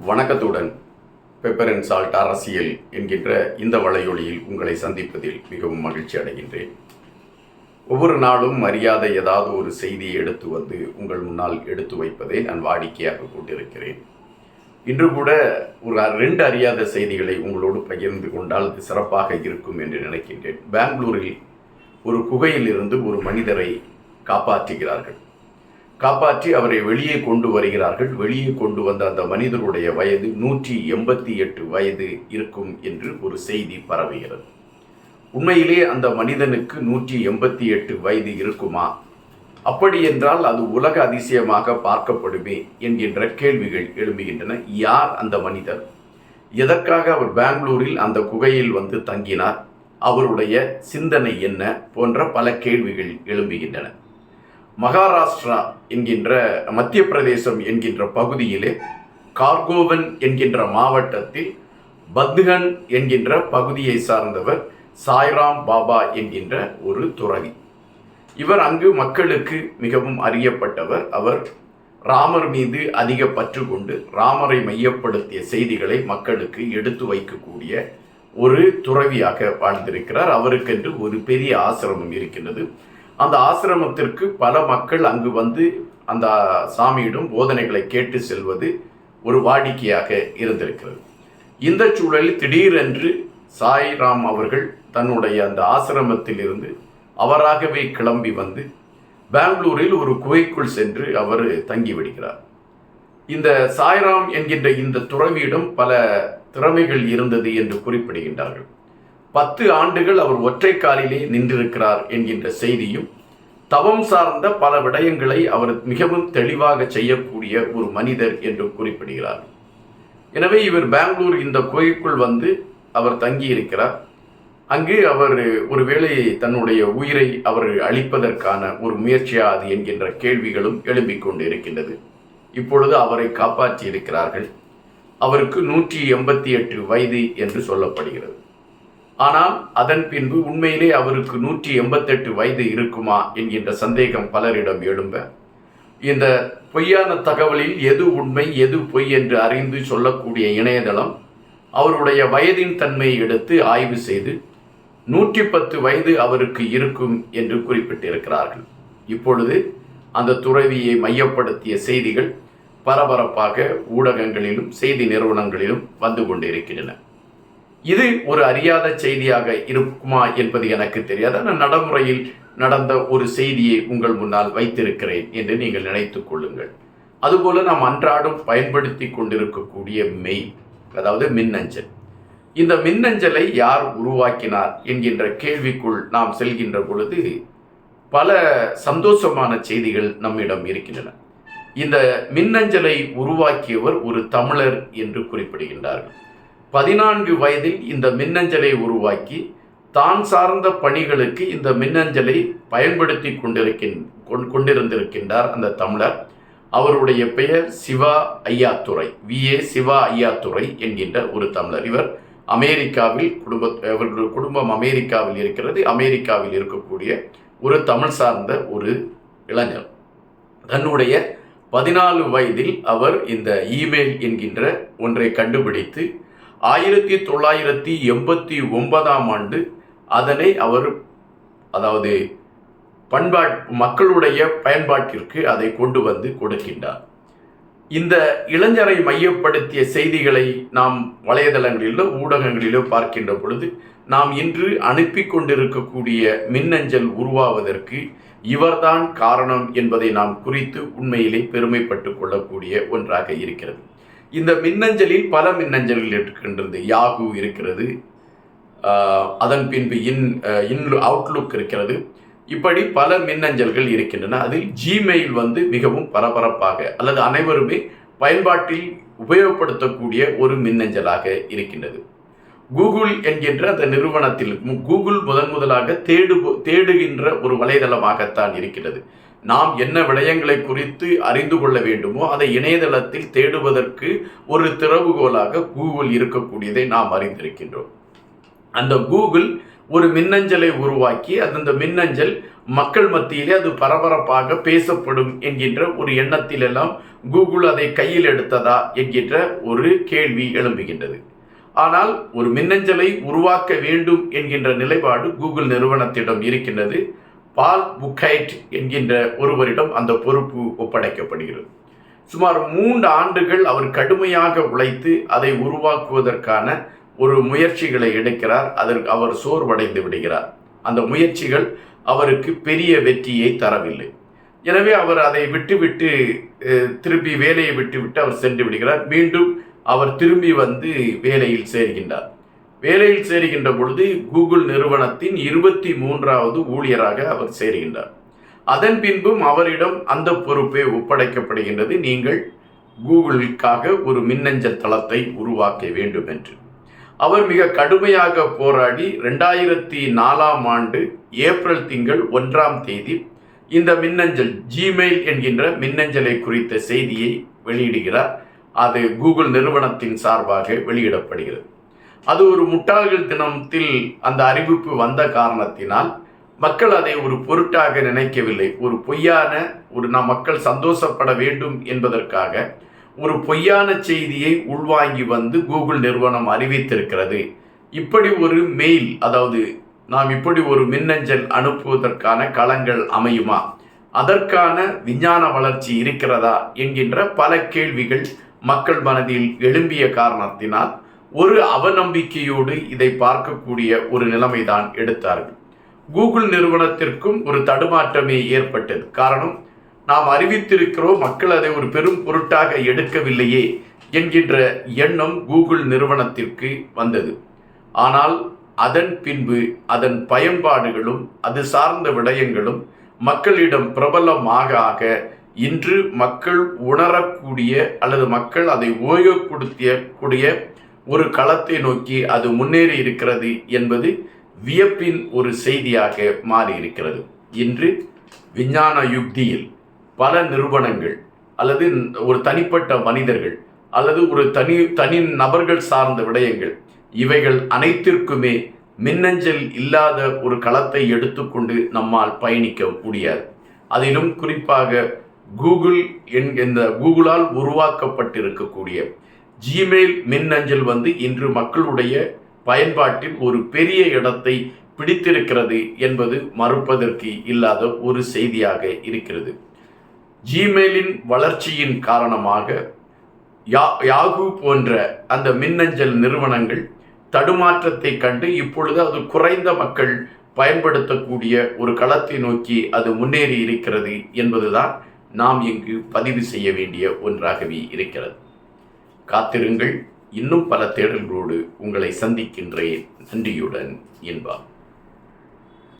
வணக்கத்துடன் pepper and salt அரசியல் என்கின்ற இந்த வலையொலியில் உங்களை சந்திப்பதில் மிகவும் மகிழ்ச்சி அடைகின்றேன். ஒவ்வொரு நாளும் அறியாத ஏதாவது ஒரு செய்தியை எடுத்து வந்து உங்கள் முன்னால் எடுத்து வைப்பதை நான் வாடிக்கையாக கொண்டிருக்கிறேன். இன்று கூட ஒரு 2 அறியாத செய்திகளை உங்களோடு பகிர்ந்து கொண்டால் அது சிறப்பாக இருக்கும் என்று நினைக்கின்றேன். பெங்களூரில் ஒரு குகையிலிருந்து ஒரு மனிதரை காப்பாற்றி அவரை வெளியே கொண்டு வருகிறார்கள். வெளியே கொண்டு வந்த அந்த மனிதருடைய வயது 188 வயது இருக்கும் என்று ஒரு செய்தி பரவுகிறது. உண்மையிலே அந்த மனிதனுக்கு 188 வயது இருக்குமா? அப்படி என்றால் அது உலக அதிசயமாக பார்க்கப்படுமே என்கின்ற கேள்விகள் எழும்புகின்றன. யார் அந்த மனிதர்? எதற்காக அவர் பெங்களூரில் அந்த குகையில் வந்து தங்கினார்? அவருடைய சிந்தனை என்ன? போன்ற பல கேள்விகள் எழும்புகின்றன. மகாராஷ்டிரா என்கின்ற மத்திய பிரதேசம் என்கின்ற பகுதியிலே கார்கோவன் என்கின்ற மாவட்டத்தில் பத்கன் என்கின்ற பகுதியை சார்ந்தவர் சாய்ராம் பாபா என்கின்ற ஒரு துறவி. இவர் அங்கு மக்களுக்கு மிகவும் அறியப்பட்டவர். அவர் ராமர் மீது அதிக பற்று கொண்டு ராமரை மையப்படுத்திய செய்திகளை மக்களுக்கு எடுத்து வைக்கக்கூடிய ஒரு துறவியாக வாழ்ந்திருக்கிறார். அவருக்கென்று ஒரு பெரிய ஆசிரமம் இருக்கின்றது. அந்த ஆசிரமத்திற்கு பல மக்கள் அங்கு வந்து அந்த சாமியிடம் போதனைகளை கேட்டு செல்வது ஒரு வாடிக்கையாக இருந்திருக்கிறது. இந்த சூழலில் திடீரென்று சாய்ராம் அவர்கள் தன்னுடைய அந்த ஆசிரமத்தில் இருந்து அவராகவே கிளம்பி வந்து பெங்களூரில் ஒரு குகைக்குள் சென்று அவர் தங்கிவிடுகிறார். இந்த சாய்ராம் என்கின்ற இந்த துறவியிடம் பல திறமைகள் இருந்தது என்று குறிப்பிடுகின்றார்கள். 10 ஆண்டுகள் அவர் ஒற்றை காலிலே நின்றிருக்கிறார் என்கின்ற செய்தியும், தவம் சார்ந்த பல விடயங்களை அவர் மிகவும் தெளிவாக செய்யக்கூடிய ஒரு மனிதர் என்று குறிப்பிடுகிறார். எனவே இவர் பெங்களூர் இந்த குகைக்குள் வந்து அவர் தங்கியிருக்கிறார். அங்கு அவர் ஒருவேளை தன்னுடைய உயிரை அவர் அளிப்பதற்கான ஒரு முயற்சியா அது என்கின்ற கேள்விகளும் எழும்பிக் கொண்டு இருக்கின்றது. இப்பொழுது அவரை காப்பாற்றி இருக்கிறார்கள். அவருக்கு 188 வயது என்று சொல்லப்படுகிறது. ஆனால் அதன் பின்பு உண்மையிலே அவருக்கு 188 வயது இருக்குமா என்கின்ற சந்தேகம் பலரிடம் எழும்ப, இந்த பொய்யான தகவலில் எது உண்மை எது பொய் என்று அறிந்து சொல்லக்கூடிய இணையதளம் அவருடைய வயதின் தன்மையை எடுத்து ஆய்வு செய்து 110 வயது அவருக்கு இருக்கும் என்று குறிப்பிட்டிருக்கிறார்கள். இப்பொழுது அந்த துறவியை மையப்படுத்திய செய்திகள் பரபரப்பாக ஊடகங்களிலும் செய்தி நிறுவனங்களிலும் வந்து கொண்டிருக்கின்றன. இது ஒரு அறியாத செய்தியாக இருக்குமா என்பது எனக்கு தெரியாது. ஆனால் நடைமுறையில் நடந்த ஒரு செய்தியை உங்கள் முன்னால் வைத்திருக்கிறேன் என்று நீங்கள் நினைத்துக் கொள்ளுங்கள். அதுபோல நாம் அன்றாடம் பயன்படுத்தி கொண்டிருக்கக்கூடிய மெயில், அதாவது மின்னஞ்சல். இந்த மின்னஞ்சலை யார் உருவாக்கினார் என்கின்ற கேள்விக்குள் நாம் செல்கின்ற பொழுது பல சந்தோஷமான செய்திகள் நம்மிடம் இருக்கின்றன. இந்த மின்னஞ்சலை உருவாக்கியவர் ஒரு தமிழர் என்று குறிப்பிடுகின்றார்கள். 14 வயதில் இந்த மின்னஞ்சலை உருவாக்கி தான் சார்ந்த பணிகளுக்கு இந்த மின்னஞ்சலை பயன்படுத்தி கொண்டிருந்திருக்கின்றார் அந்த தமிழர். அவருடைய பெயர் சிவா ஐயாத்துரை, VA சிவா ஐயாத்துரை என்கின்ற ஒரு தமிழர். இவர் அமெரிக்காவில் அவர்களுடைய குடும்பம் அமெரிக்காவில் இருக்கிறது. அமெரிக்காவில் இருக்கக்கூடிய ஒரு தமிழ் சார்ந்த ஒரு இளைஞர். தன்னுடைய 14 வயதில் அவர் இந்த இமெயில் என்கின்ற ஒன்றை கண்டுபிடித்து 1989ஆம் ஆண்டு அதனை அவர் மக்களுடைய பயன்பாட்டிற்கு அதை கொண்டு வந்து கொடுக்கின்றார். இந்த இளைஞரை மையப்படுத்திய செய்திகளை நாம் வலைதளங்களிலோ ஊடகங்களிலோ பார்க்கின்ற பொழுது நாம் இன்று அனுப்பி கொண்டிருக்கக்கூடிய மின்னஞ்சல் உருவாவதற்கு இவர்தான் காரணம் என்பதை நாம் குறித்து உண்மையிலே பெருமைப்பட்டு கொள்ளக்கூடிய ஒன்றாக இருக்கிறது. இந்த மின்னஞ்சலில் பல மின்னஞ்சல்கள் இருக்கின்றது. யாகு இருக்கிறது, அதன் பின்பு அவுட்லுக் இருக்கிறது. இப்படி பல மின்னஞ்சல்கள் இருக்கின்றன. அதில் ஜிமெயில் வந்து மிகவும் பரபரப்பாக அல்லது அனைவருமே பயன்பாட்டில் உபயோகப்படுத்தக்கூடிய ஒரு மின்னஞ்சலாக இருக்கின்றது. கூகுள் என்கின்ற அந்த நிறுவனத்தில் கூகுள் முதலாக தேடுகின்ற ஒரு வலைதளமாகத்தான் இருக்கிறது. நாம் என்ன விடயங்களை குறித்து அறிந்து கொள்ள வேண்டுமோ அதை இணையதளத்தில் தேடுவதற்கு ஒரு திறவுகோலாக கூகுள் இருக்கக்கூடியதை நாம் அறிந்திருக்கின்றோம். அந்த கூகுள் ஒரு மின்னஞ்சலை உருவாக்கி அந்த மின்னஞ்சல் மக்கள் மத்தியிலே அது பரபரப்பாக பேசப்படும் என்கின்ற ஒரு எண்ணத்தில் எல்லாம் கூகுள் அதை கையில் எடுத்ததா என்கின்ற ஒரு கேள்வி எழும்புகின்றது. ஆனால் ஒரு மின்னஞ்சலை உருவாக்க வேண்டும் என்கின்ற நிலைப்பாடு கூகுள் நிறுவனத்திடம் இருக்கின்றது. பால் புக்கைட் என்கின்ற ஒருவரிடம் அந்த பொறுப்பு ஒப்படைக்கப்படுகிறது. சுமார் 3 ஆண்டுகள் அவர் கடுமையாக உழைத்து அதை உருவாக்குவதற்கான ஒரு முயற்சிகளை எடுக்கிறார். அதற்கு அவர் சோர்வடைந்து விடுகிறார். அந்த முயற்சிகள் அவருக்கு பெரிய வெற்றியை தரவில்லை. எனவே அவர் அதை விட்டுவிட்டு திருப்பி வேலையை விட்டுவிட்டு அவர் சென்று விடுகிறார். மீண்டும் அவர் திரும்பி வந்து வேலையில் சேர்கின்றார். வேலையில் சேருகின்ற பொழுது கூகுள் நிறுவனத்தின் 23வது ஊழியராக அவர் சேர்கின்றார். அதன் பின்பும் அவரிடம் அந்த பொறுப்பே ஒப்படைக்கப்படுகின்றது. நீங்கள் கூகுளுக்காக ஒரு மின்னஞ்சல் தளத்தை உருவாக்க வேண்டும் என்று. அவர் மிக கடுமையாக போராடி 2004ஆம் ஆண்டு ஏப்ரல் திங்கள் 1ஆம் தேதி இந்த மின்னஞ்சல் ஜிமெயில் என்கின்ற மின்னஞ்சலை குறித்த செய்தியை வெளியிடுகிறார். அது கூகுள் நிறுவனத்தின் சார்பாக வெளியிடப்படுகிறது. அது ஒரு முட்டாள்கள் தினத்தில் அந்த அறிவிப்பு வந்த காரணத்தினால் மக்கள் அதை ஒரு பொருட்டாக நினைக்கவில்லை. ஒரு பொய்யான மக்கள் சந்தோஷப்பட வேண்டும் என்பதற்காக ஒரு பொய்யான செய்தியை உள்வாங்கி வந்து கூகுள் நிறுவனம் அறிவித்திருக்கிறது. இப்படி ஒரு மெயில், அதாவது நாம் இப்படி ஒரு மின்னஞ்சல் அனுப்புவதற்கான களங்கள் அமையுமா, அதற்கான விஞ்ஞான வளர்ச்சி இருக்கிறதா என்கின்ற பல கேள்விகள் மக்கள் மனதில் எழும்பிய காரணத்தினால் ஒரு அவநம்பிக்கையோடு இதை பார்க்கக்கூடிய ஒரு நிலைமைதான் எடுத்தார்கள். கூகுள் நிறுவனத்திற்கும் ஒரு தடுமாற்றமே ஏற்பட்டது. காரணம், நாம் அறிவித்திருக்கிறோம், மக்கள் அதை ஒரு பெரும் பொருட்டாக எடுக்கவில்லையே என்கின்ற எண்ணம் கூகுள் நிறுவனத்திற்கு வந்தது. ஆனால் அதன் பின்பு அதன் பயன்பாடுகளும் அது சார்ந்த விடயங்களும் மக்களிடம் பிரபலமாக ஆக இன்று மக்கள் உணரக்கூடிய அல்லது மக்கள் அதை உபயோகப்படுத்தக்கூடிய ஒரு களத்தை நோக்கி அது முன்னேறி இருக்கிறது என்பது வியப்பின் ஒரு செய்தியாக மாறியிருக்கிறது. இன்று விஞ்ஞான யுக்தியில் பல நிறுவனங்கள் அல்லது ஒரு தனிப்பட்ட மனிதர்கள் அல்லது ஒரு தனி நபர்கள் சார்ந்த விடயங்கள், இவைகள் அனைத்திற்குமே மின்னஞ்சல் இல்லாத ஒரு களத்தை எடுத்துக்கொண்டு நம்மால் பயணிக்க முடியாது. அதிலும் குறிப்பாக கூகுளால் உருவாக்கப்பட்டிருக்கக்கூடிய ஜிமெயில் மின்னஞ்சல் இன்று மக்களுடைய பயன்பாட்டில் ஒரு பெரிய இடத்தை பிடித்திருக்கிறது என்பது மறுப்பதற்கு இல்லாத ஒரு செய்தியாக இருக்கிறது. ஜிமெயிலின் வளர்ச்சியின் காரணமாக யாகு போன்ற அந்த மின்னஞ்சல் நிறுவனங்கள் தடுமாற்றத்தை கண்டு இப்பொழுது அது குறைந்த மக்கள் பயன்படுத்தக்கூடிய ஒரு களத்தை நோக்கி அது முன்னேறி இருக்கிறது என்பதுதான் நாம் இங்கு பதிவு செய்ய வேண்டிய ஒன்றாகவே இருக்கிறது. காத்திருங்கள், இன்னும் பல தேடல்களோடு உங்களை சந்திக்கின்றேன். நன்றியுடன் இன்பா.